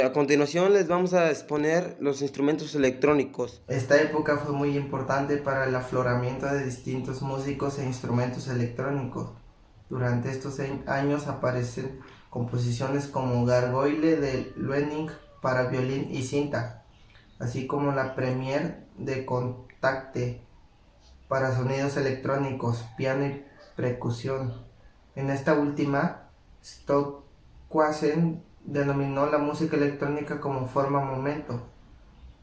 A continuación les vamos a exponer los instrumentos electrónicos. Esta época fue muy importante para el afloramiento de distintos músicos e instrumentos electrónicos. Durante estos años aparecen composiciones como Gargoyle de Luening para violín y cinta, así como la Premiere de Contacte para sonidos electrónicos, piano y percusión. En esta última, Stockhausen denominó la música electrónica como forma momento.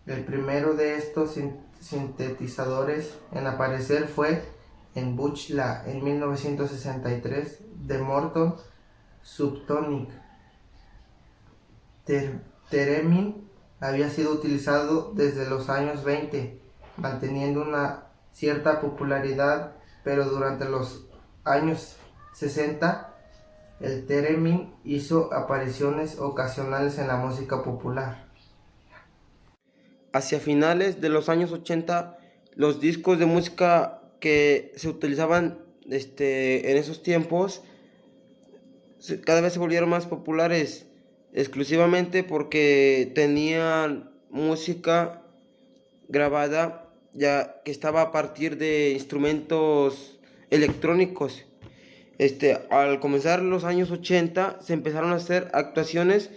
El primero de estos sintetizadores en aparecer fue en Buchla en 1963 de Morton Subtronic. Theremin había sido utilizado desde los años 20, manteniendo una cierta popularidad, pero durante los años 60 el Theremin hizo apariciones ocasionales en la música popular. Hacia finales de los años 80, los discos de música que se utilizaban en esos tiempos cada vez se volvieron más populares, exclusivamente porque tenían música grabada ya que estaba a partir de instrumentos electrónicos. Al comenzar los años 80 se empezaron a hacer actuaciones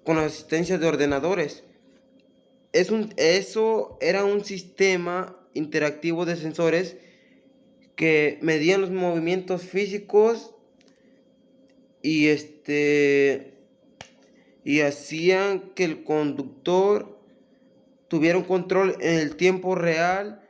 con asistencia de ordenadores. Eso era un sistema interactivo de sensores que medían los movimientos físicos y y hacían que el conductor tuviera un control en el tiempo real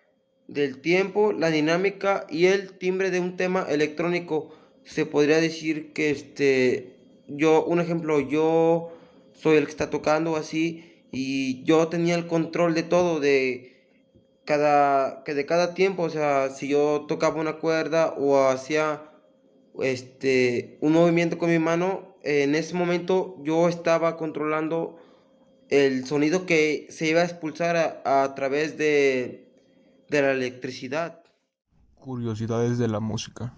del tiempo, la dinámica y el timbre de un tema electrónico. Se podría decir que un ejemplo, yo soy el que está tocando así y yo tenía el control de todo, de cada tiempo, o sea, si yo tocaba una cuerda o hacía un movimiento con mi mano, en ese momento yo estaba controlando el sonido que se iba a expulsar a través de la electricidad. Curiosidades de la música.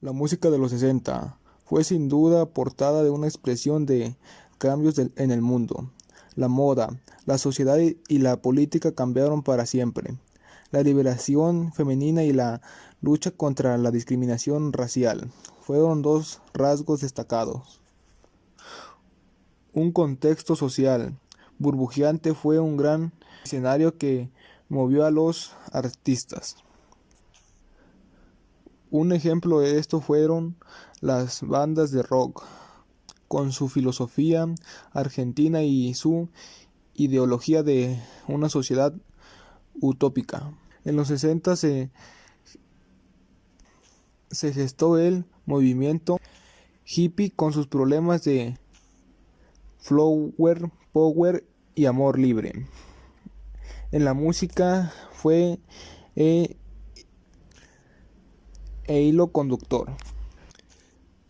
La música de los 60 fue sin duda portada de una expresión de cambios en el mundo. La moda, la sociedad y la política cambiaron para siempre. La liberación femenina y la lucha contra la discriminación racial fueron dos rasgos destacados. Un contexto social burbujeante fue un gran escenario que movió a los artistas. Un ejemplo de esto fueron las bandas de rock, con su filosofía argentina y su ideología de una sociedad utópica. En los 60 se gestó el movimiento hippie con sus problemas de flower, power y amor libre. En la música fue hilo conductor.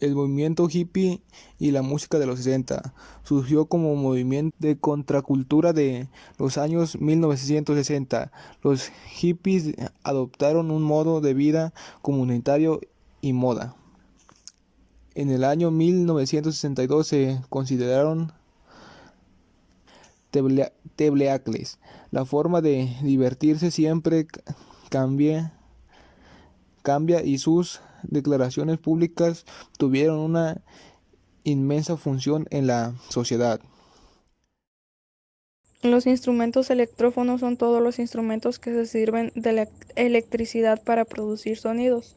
El movimiento hippie y la música de los 60 surgió como movimiento de contracultura de los años 1960. Los hippies adoptaron un modo de vida comunitario y moda. En el año 1962 se consideraron tabernacles. La forma de divertirse siempre cambia y sus declaraciones públicas tuvieron una inmensa función en la sociedad. Los instrumentos electrófonos son todos los instrumentos que se sirven de la electricidad para producir sonidos.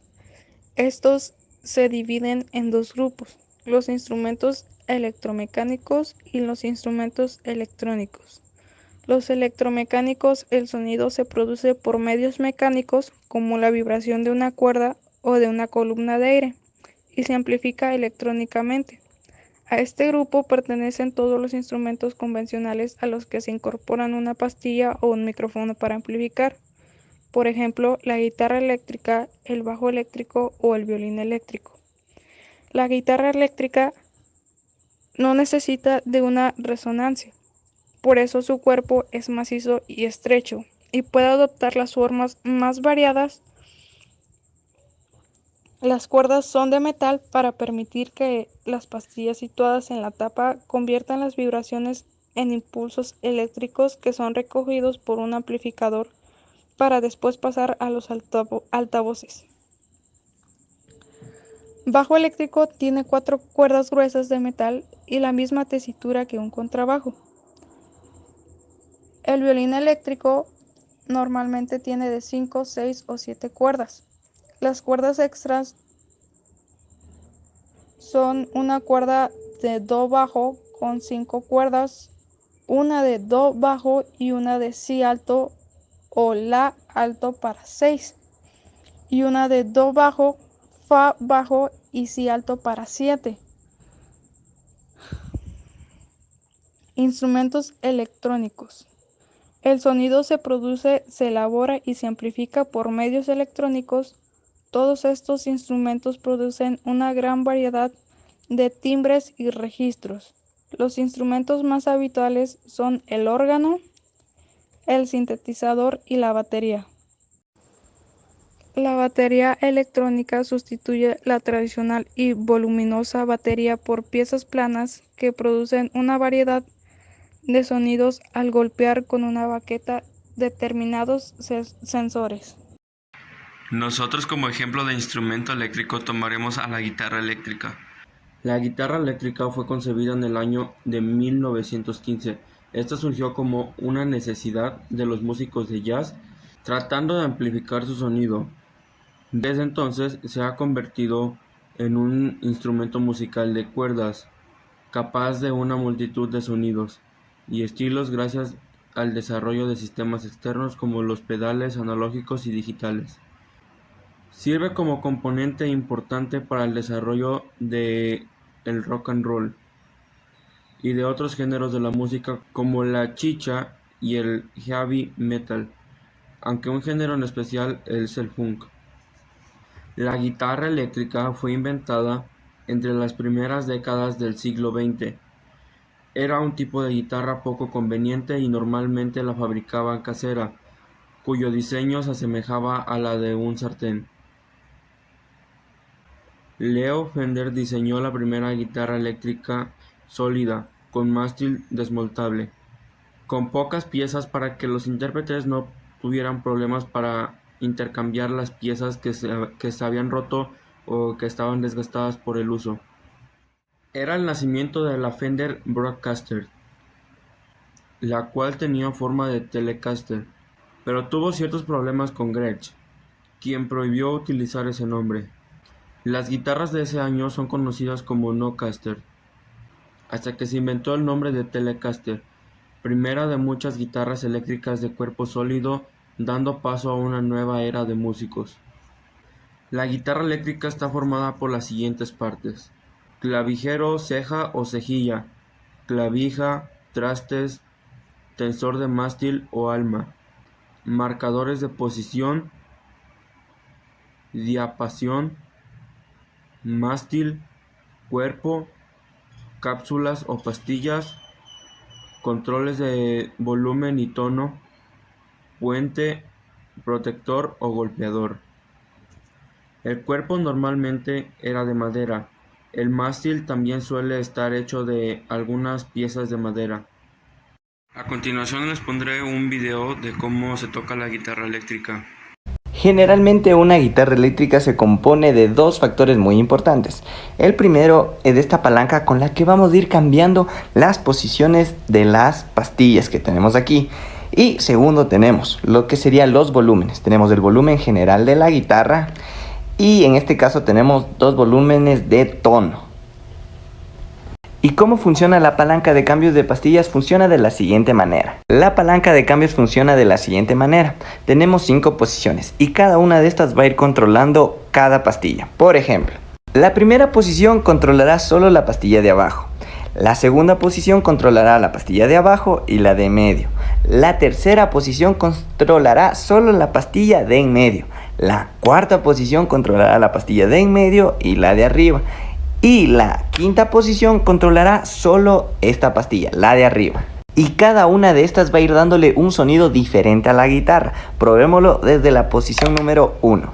Estos se dividen en dos grupos, los instrumentos electromecánicos y los instrumentos electrónicos. Los electromecánicos, el sonido se produce por medios mecánicos como la vibración de una cuerda o de una columna de aire y se amplifica electrónicamente. A este grupo pertenecen todos los instrumentos convencionales a los que se incorporan una pastilla o un micrófono para amplificar. Por ejemplo, la guitarra eléctrica, el bajo eléctrico o el violín eléctrico. La guitarra eléctrica no necesita de una resonancia, por eso su cuerpo es macizo y estrecho, y puede adoptar las formas más variadas Las cuerdas son de metal para permitir que las pastillas situadas en la tapa conviertan las vibraciones en impulsos eléctricos que son recogidos por un amplificador para después pasar a los altavoces. Bajo eléctrico tiene 4 cuerdas gruesas de metal y la misma tesitura que un contrabajo. El violín eléctrico normalmente tiene de 5, 6 o 7 cuerdas. Las cuerdas extras son una cuerda de do bajo con 5 cuerdas, una de do bajo y una de si alto o la alto para 6, y una de do bajo, fa bajo y si alto para 7. Instrumentos electrónicos. El sonido se produce, se elabora y se amplifica por medios electrónicos. Todos estos instrumentos producen una gran variedad de timbres y registros. Los instrumentos más habituales son el órgano, el sintetizador y la batería. La batería electrónica sustituye la tradicional y voluminosa batería por piezas planas que producen una variedad de sonidos al golpear con una baqueta determinados sensores. Nosotros como ejemplo de instrumento eléctrico tomaremos a la guitarra eléctrica. La guitarra eléctrica fue concebida en el año de 1915. Esta surgió como una necesidad de los músicos de jazz tratando de amplificar su sonido. Desde entonces se ha convertido en un instrumento musical de cuerdas, capaz de una multitud de sonidos y estilos gracias al desarrollo de sistemas externos como los pedales analógicos y digitales. Sirve como componente importante para el desarrollo de el rock and roll y de otros géneros de la música como la chicha y el heavy metal, aunque un género en especial es el funk. La guitarra eléctrica fue inventada entre las primeras décadas del siglo XX. Era un tipo de guitarra poco conveniente y normalmente la fabricaban casera, cuyo diseño se asemejaba a la de un sartén. Leo Fender diseñó la primera guitarra eléctrica sólida, con mástil desmontable, con pocas piezas para que los intérpretes no tuvieran problemas para intercambiar las piezas que se habían roto o que estaban desgastadas por el uso. Era el nacimiento de la Fender Broadcaster, la cual tenía forma de Telecaster, pero tuvo ciertos problemas con Gretsch, quien prohibió utilizar ese nombre. Las guitarras de ese año son conocidas como Nocaster, hasta que se inventó el nombre de Telecaster, primera de muchas guitarras eléctricas de cuerpo sólido, dando paso a una nueva era de músicos. La guitarra eléctrica está formada por las siguientes partes: clavijero, ceja o cejilla, clavija, trastes, tensor de mástil o alma, marcadores de posición, diapasión, mástil, cuerpo, cápsulas o pastillas, controles de volumen y tono, puente, protector o golpeador. El cuerpo normalmente era de madera. El mástil también suele estar hecho de algunas piezas de madera. A continuación les pondré un video de cómo se toca la guitarra eléctrica. Generalmente una guitarra eléctrica se compone de dos factores muy importantes. El primero es esta palanca con la que vamos a ir cambiando las posiciones de las pastillas que tenemos aquí. Y segundo tenemos lo que serían los volúmenes. Tenemos el volumen general de la guitarra y en este caso tenemos dos volúmenes de tono. ¿Y cómo funciona la palanca de cambios de pastillas? Funciona de la siguiente manera. La palanca de cambios funciona de la siguiente manera. Tenemos 5 posiciones y cada una de estas va a ir controlando cada pastilla. Por ejemplo, la primera posición controlará solo la pastilla de abajo. La segunda posición controlará la pastilla de abajo y la de en medio. La tercera posición controlará solo la pastilla de en medio. La cuarta posición controlará la pastilla de en medio y la de arriba. Y la quinta posición controlará solo esta pastilla, la de arriba. Y cada una de estas va a ir dándole un sonido diferente a la guitarra. Probémoslo desde la posición número 1.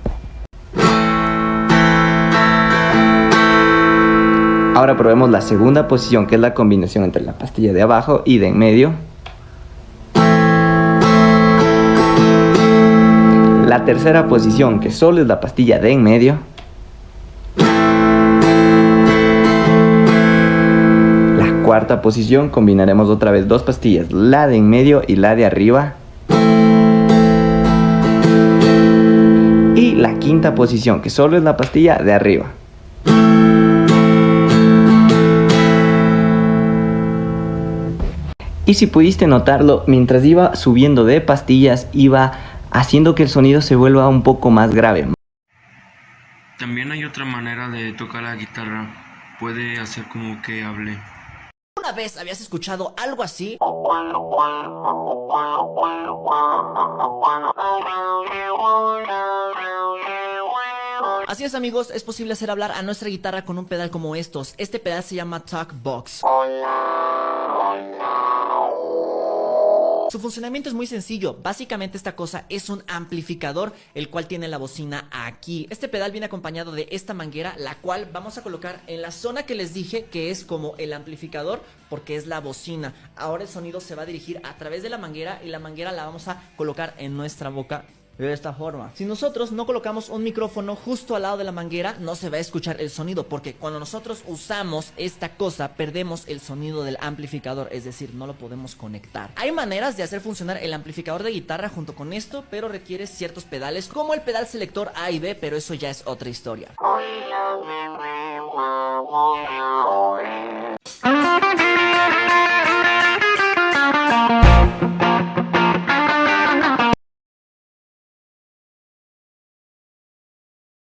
Ahora probemos la segunda posición, que es la combinación entre la pastilla de abajo y de en medio. La tercera posición, que solo es la pastilla de en medio. La cuarta posición, combinaremos otra vez dos pastillas, la de en medio y la de arriba. Y la quinta posición, que solo es la pastilla de arriba. Y si pudiste notarlo, mientras iba subiendo de pastillas, iba haciendo que el sonido se vuelva un poco más grave. También hay otra manera de tocar la guitarra. Puede hacer como que hable. ¿Una vez habías escuchado algo así? Así es, amigos, es posible hacer hablar a nuestra guitarra con un pedal como estos. Este pedal se llama Talkbox. Su funcionamiento es muy sencillo. Básicamente esta cosa es un amplificador, el cual tiene la bocina aquí. Este pedal viene acompañado de esta manguera, la cual vamos a colocar en la zona que les dije que es como el amplificador, porque es la bocina. Ahora el sonido se va a dirigir a través de la manguera y la manguera la vamos a colocar en nuestra boca de esta forma. Si nosotros no colocamos un micrófono justo al lado de la manguera, no se va a escuchar el sonido, porque cuando nosotros usamos esta cosa perdemos el sonido del amplificador, es decir, no lo podemos conectar. Hay maneras de hacer funcionar el amplificador de guitarra junto con esto, pero requiere ciertos pedales como el pedal selector A y B, pero eso ya es otra historia.